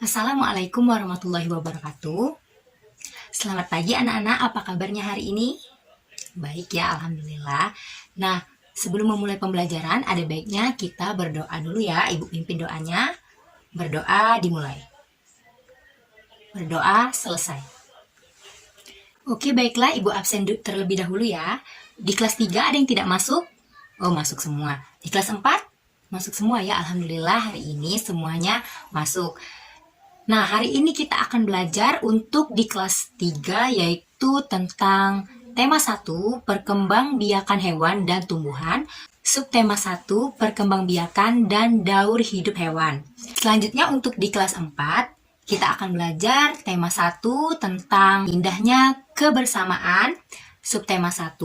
Assalamualaikum warahmatullahi wabarakatuh. Selamat pagi anak-anak, apa kabarnya hari ini? Baik ya, alhamdulillah. Nah, sebelum memulai pembelajaran, ada baiknya kita berdoa dulu ya. Ibu pimpin doanya. Berdoa dimulai. Berdoa selesai. Oke, baiklah, Ibu absen terlebih dahulu ya. Di kelas 3 ada yang tidak masuk? Oh, masuk semua. Di kelas 4? Masuk semua ya, alhamdulillah hari ini semuanya masuk. Nah, hari ini kita akan belajar untuk di kelas 3 yaitu tentang tema 1, perkembangbiakan hewan dan tumbuhan, subtema 1, perkembangbiakan dan daur hidup hewan. Selanjutnya untuk di kelas 4, kita akan belajar tema 1 tentang indahnya kebersamaan, subtema 1,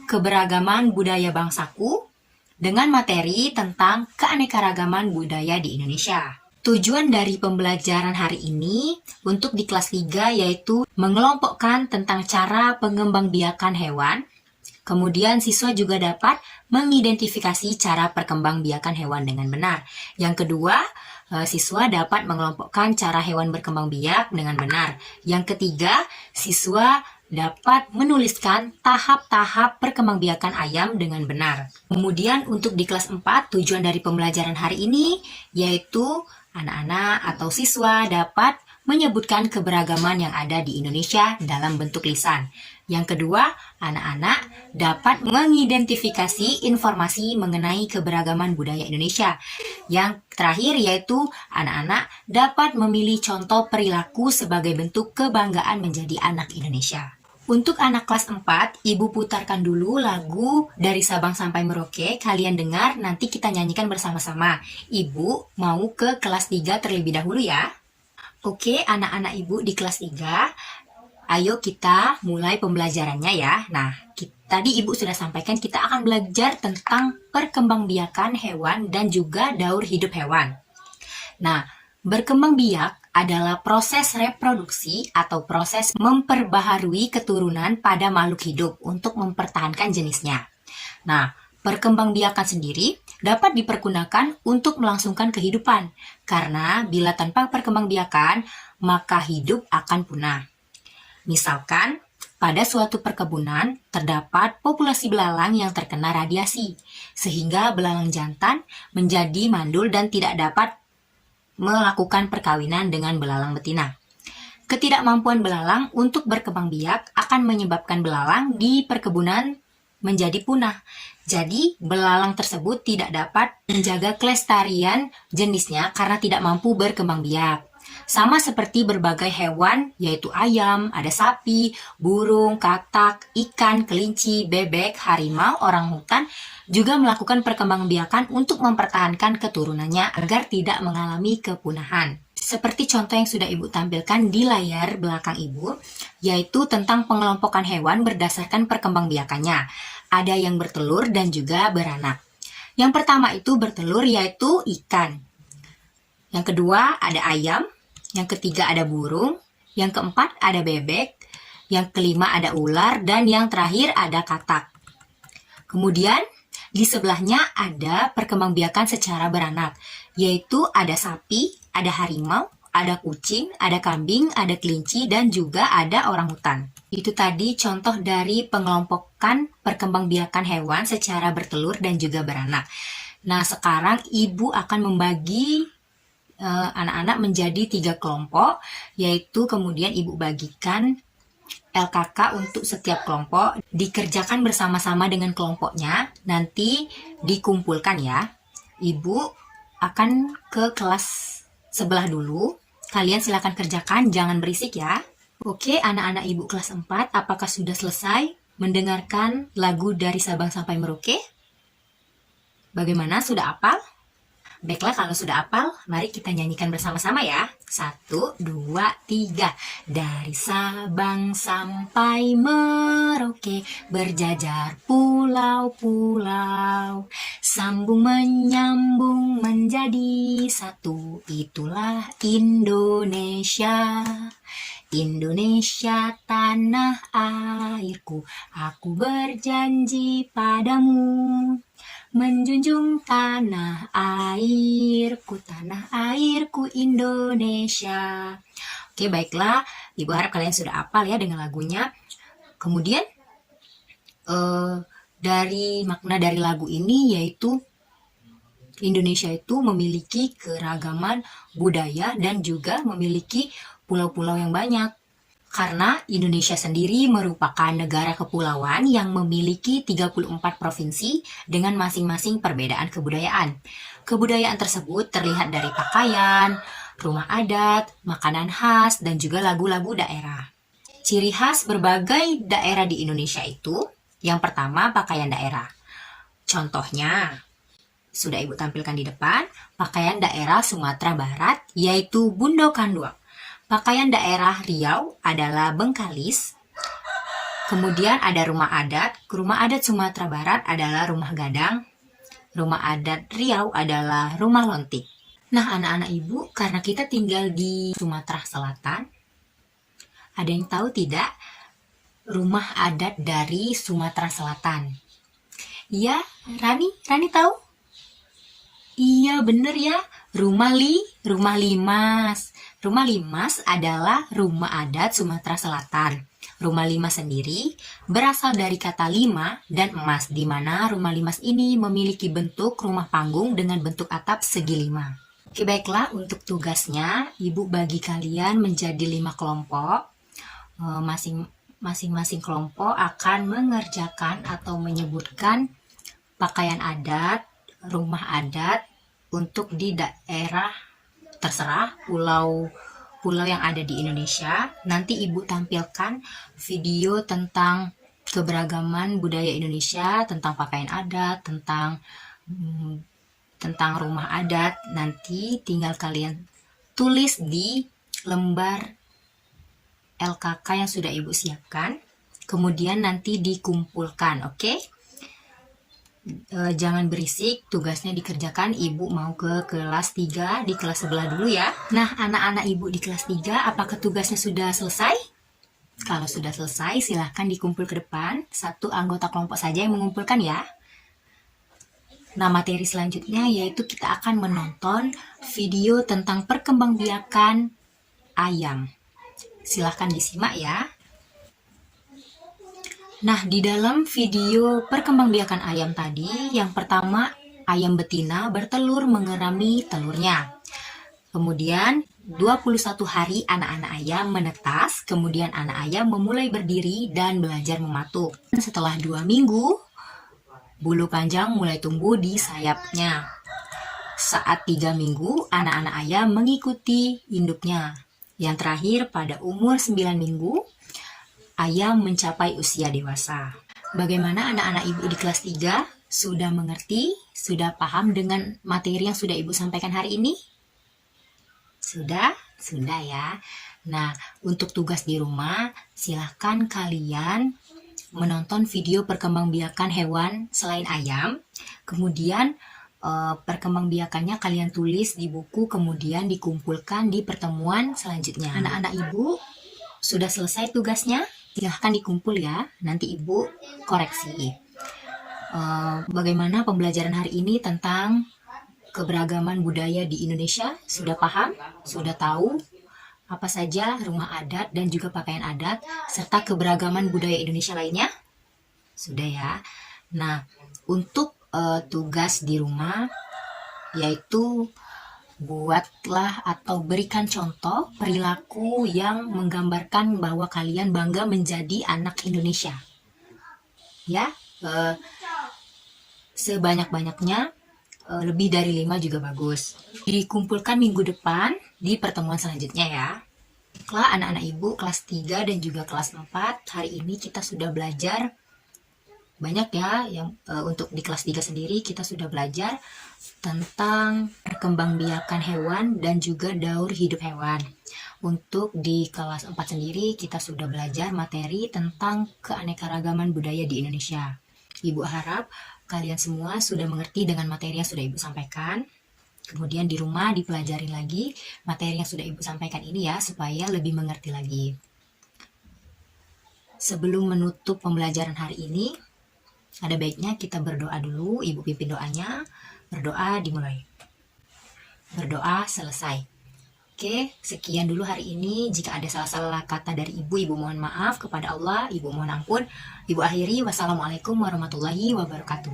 keberagaman budaya bangsaku, dengan materi tentang keanekaragaman budaya di Indonesia. Tujuan dari pembelajaran hari ini untuk di kelas 3 yaitu mengelompokkan tentang cara pengembangbiakan hewan. Kemudian siswa juga dapat mengidentifikasi cara perkembangbiakan hewan dengan benar. Yang kedua, siswa dapat mengelompokkan cara hewan berkembang biak dengan benar. Yang ketiga, siswa dapat menuliskan tahap-tahap perkembangbiakan ayam dengan benar. Kemudian untuk di kelas 4, tujuan dari pembelajaran hari ini yaitu anak-anak atau siswa dapat menyebutkan keberagaman yang ada di Indonesia dalam bentuk lisan. Yang kedua, anak-anak dapat mengidentifikasi informasi mengenai keberagaman budaya Indonesia. Yang terakhir yaitu anak-anak dapat memilih contoh perilaku sebagai bentuk kebanggaan menjadi anak Indonesia. Untuk anak kelas 4, Ibu putarkan dulu lagu dari Sabang sampai Merauke. Kalian dengar, nanti kita nyanyikan bersama-sama. Ibu mau ke kelas 3 terlebih dahulu ya. Oke, anak-anak Ibu di kelas 3, ayo kita mulai pembelajarannya ya. Nah, tadi Ibu sudah sampaikan kita akan belajar tentang perkembangbiakan hewan dan juga daur hidup hewan. Nah, berkembang biak adalah proses reproduksi atau proses memperbaharui keturunan pada makhluk hidup untuk mempertahankan jenisnya. Nah, perkembangbiakan sendiri dapat dipergunakan untuk melangsungkan kehidupan, karena bila tanpa perkembangbiakan, maka hidup akan punah. Misalkan, pada suatu perkebunan terdapat populasi belalang yang terkena radiasi, sehingga belalang jantan menjadi mandul dan tidak dapat melakukan perkawinan dengan belalang betina. Ketidakmampuan belalang untuk berkembang biak akan menyebabkan belalang di perkebunan menjadi punah. Jadi, belalang tersebut tidak dapat menjaga kelestarian jenisnya karena tidak mampu berkembang biak. Sama seperti berbagai hewan, yaitu ayam, ada sapi, burung, katak, ikan, kelinci, bebek, harimau, orangutan, juga melakukan perkembangbiakan untuk mempertahankan keturunannya agar tidak mengalami kepunahan. Seperti contoh yang sudah Ibu tampilkan di layar belakang Ibu, yaitu tentang pengelompokan hewan berdasarkan perkembangbiakannya. Ada yang bertelur dan juga beranak. Yang pertama itu bertelur yaitu ikan. Yang kedua ada ayam. Yang ketiga ada burung. Yang keempat ada bebek. Yang kelima ada ular. Dan yang terakhir ada katak. Kemudian di sebelahnya ada perkembangbiakan secara beranak, yaitu ada sapi, ada harimau, ada kucing, ada kambing, ada kelinci, dan juga ada orangutan. Itu tadi contoh dari pengelompokan perkembangbiakan hewan secara bertelur dan juga beranak. Nah, sekarang Ibu akan membagi anak-anak menjadi 3 kelompok, yaitu kemudian Ibu bagikan LKK untuk setiap kelompok, dikerjakan bersama-sama dengan kelompoknya, nanti dikumpulkan ya. Ibu akan ke kelas sebelah dulu, kalian silakan kerjakan, jangan berisik ya. Oke, anak-anak Ibu kelas 4, apakah sudah selesai mendengarkan lagu dari Sabang sampai Merauke? Bagaimana, sudah hafal? Baiklah, kalau sudah hafal, mari kita nyanyikan bersama-sama ya. 1, 2, 3. Dari Sabang sampai Merauke, berjajar pulau-pulau. Sambung menyambung menjadi satu, itulah Indonesia. Indonesia tanah airku, aku berjanji padamu. menjunjung tanah airku Indonesia. Oke, baiklah. Ibu harap kalian sudah hafal ya dengan lagunya. Kemudian dari makna dari lagu ini yaitu Indonesia itu memiliki keragaman budaya dan juga memiliki pulau-pulau yang banyak. Karena Indonesia sendiri merupakan negara kepulauan yang memiliki 34 provinsi dengan masing-masing perbedaan kebudayaan. Kebudayaan tersebut terlihat dari pakaian, rumah adat, makanan khas, dan juga lagu-lagu daerah. Ciri khas berbagai daerah di Indonesia itu, yang pertama pakaian daerah. Contohnya, sudah Ibu tampilkan di depan, pakaian daerah Sumatera Barat yaitu Bundo Kanduang. Pakaian daerah Riau adalah Bengkalis. Kemudian ada rumah adat. Rumah adat Sumatera Barat adalah rumah gadang. Rumah adat Riau adalah rumah lontik. Nah, anak-anak Ibu, karena kita tinggal di Sumatera Selatan, ada yang tahu tidak rumah adat dari Sumatera Selatan? Iya, Rani tahu? Iya, bener ya. Rumah Limas. Rumah Limas adalah rumah adat Sumatera Selatan. Rumah Limas sendiri berasal dari kata lima dan emas, di mana rumah Limas ini memiliki bentuk rumah panggung dengan bentuk atap segi 5. Oke, baiklah, untuk tugasnya Ibu bagi kalian menjadi 5 kelompok. Masing-masing kelompok akan mengerjakan atau menyebutkan pakaian adat, rumah adat untuk di daerah terserah pulau yang ada di Indonesia. Nanti Ibu tampilkan video tentang keberagaman budaya Indonesia, tentang pakaian adat, tentang rumah adat. Nanti tinggal kalian tulis di lembar LKK yang sudah Ibu siapkan. Kemudian nanti dikumpulkan, oke? Jangan berisik, tugasnya dikerjakan. Ibu mau ke kelas 3, di kelas sebelah dulu ya. Nah, anak-anak Ibu di kelas 3, apakah tugasnya sudah selesai? Kalau sudah selesai, silahkan dikumpul ke depan. Satu anggota kelompok saja yang mengumpulkan ya. Nah, materi selanjutnya yaitu kita akan menonton video tentang perkembangbiakan ayam. Silahkan disimak ya. Nah, di dalam video perkembangbiakan ayam tadi, yang pertama ayam betina bertelur mengerami telurnya. Kemudian 21 hari anak-anak ayam menetas, kemudian anak ayam memulai berdiri dan belajar mematuk. Setelah 2 minggu, bulu panjang mulai tumbuh di sayapnya. Saat 3 minggu, anak-anak ayam mengikuti induknya. Yang terakhir, pada umur 9 minggu, ayam mencapai usia dewasa. Bagaimana anak-anak Ibu di kelas 3? Sudah mengerti? Sudah paham dengan materi yang sudah Ibu sampaikan hari ini? Sudah? Sudah ya. Nah, untuk tugas di rumah, silahkan kalian menonton video perkembangbiakan hewan selain ayam. Kemudian perkembangbiakannya kalian tulis di buku, kemudian dikumpulkan di pertemuan selanjutnya. Anak-anak Ibu sudah selesai tugasnya? Silahkan dikumpul ya, nanti Ibu koreksi. Bagaimana pembelajaran hari ini tentang keberagaman budaya di Indonesia? Sudah paham? Sudah tahu apa saja rumah adat dan juga pakaian adat, serta keberagaman budaya Indonesia lainnya? Sudah ya. Nah, untuk tugas di rumah, yaitu buatlah atau berikan contoh perilaku yang menggambarkan bahwa kalian bangga menjadi anak Indonesia. Ya, sebanyak-banyaknya, lebih dari 5 juga bagus. Dikumpulkan minggu depan di pertemuan selanjutnya ya. Baiklah anak-anak Ibu kelas 3 dan juga kelas 4, hari ini kita sudah belajar banyak ya, yang untuk di kelas 3 sendiri kita sudah belajar tentang perkembangbiakan hewan dan juga daur hidup hewan. Untuk di kelas 4 sendiri kita sudah belajar materi tentang keanekaragaman budaya di Indonesia. Ibu harap kalian semua sudah mengerti dengan materi yang sudah Ibu sampaikan. Kemudian di rumah dipelajari lagi materi yang sudah Ibu sampaikan ini ya, supaya lebih mengerti lagi. Sebelum menutup pembelajaran hari ini, Ada baiknya kita berdoa dulu. Ibu pimpin doanya. Berdoa dimulai. Berdoa selesai. Oke, sekian dulu hari ini. Jika ada salah-salah kata dari ibu mohon maaf kepada Allah. Ibu mohon ampun. Ibu akhiri. Wassalamualaikum warahmatullahi wabarakatuh.